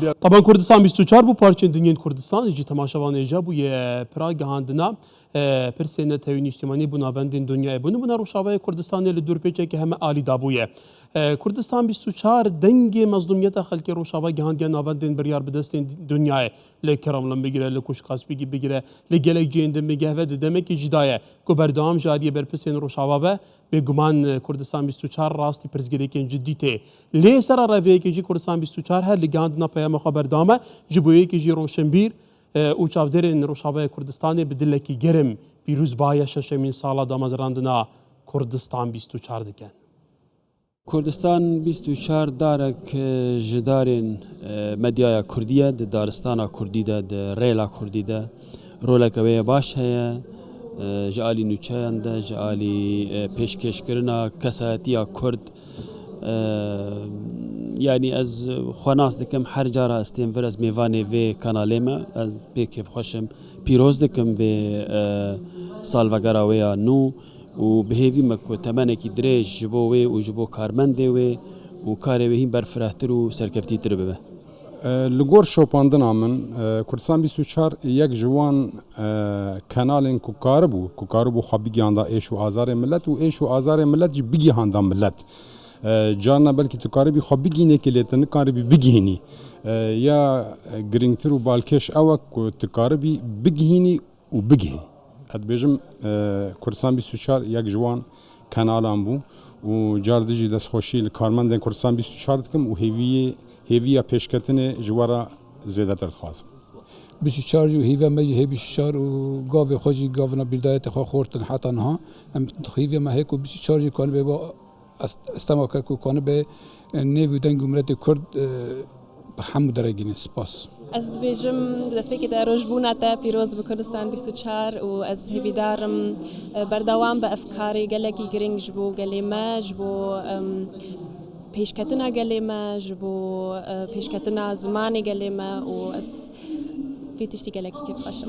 طبعا کردستان 24 بو پارچین دنیای کردستان جی تماشاوان ایجا بو یه پراگ هاندنا پرسینه تاوین اجتماعی بو ناوندین دنیای بونو بنا روشاوای کردستان لدور پیچه که همه عالی دابویه کردستان 24 دنگ مظلومیت خلک روشاوای گهاندیا ناوندین بریار بدستین دنیای لکراملن بگیره لکوش قاسبی بگیره لگلک جیندن بگه و دمکی جدایه که بردام جاریه بر پرسین روشاوا به گمان کردستان 24 راستی پرزگریکن جدی ته لی سر رویه که جی کردستان 24 هر لگاندنا پیام خبردامه جبویه که جی روشنبیر او چاودرین روشاوای کردستان بدلکی گرم پیروز بایا ششمین سالا دامزراندنا کردستان 24 دکن کردستان 24 دارک جدارین مدیای کردیه د دارستانا کردی ده د ریلا کردی ده رولک اوی باش هیا جالی نوچهان ده جالی پیشکشکرنا کساتیا کرد یعنی از خواناس دکم هر جارا استیم از میوانه و کاناله ما از بیکف خوشم پیروز دکم و سالوگراویا نو و بهیوی مکو تمنه کی دریج جبوه و جبو کارمنده و کاره وهیم برفرهتر و سرکفتی تر ببه لگور شوپاندنا من کردستان 24 یک جوان کانالین کوکاربو خبی گیاندا ایش و آزار ملت و ایش و آزار ملت جی بگی هاندا ملت جانا بلکه تو کاری بی خبی گینه که لیتن کاری بی بگیهنی یا گرینگتر و بالکش اوه که تو کاری بی بگیهنی و بگیه اد بیجم کردستان 24 یک جوان کانالان بو و جاردجی دست خوشی کارمندن کردستان 24 دکم و هیویا پیشکتن جوارا زیاده تر خواست 24 جو هیویا مجی هی 24 و گاو خوشی گاونا بدایت خوا خورتن حتی نه هم هیویا ما هیکو 24 جو کان به با استماع که کنه به نیویدن گمرت کرد همو درگینه سپاس از بیجم دست به که در روزبونه تا پیروز به کردستان 24 و از هیویدارم بردوام به افکاری گلگی گرینگ جبو گلیمه جبو پیشکتنا گلیمه جبو پیشکتنا زمانی گلیمه و از فیتشتی گلگی که خوشم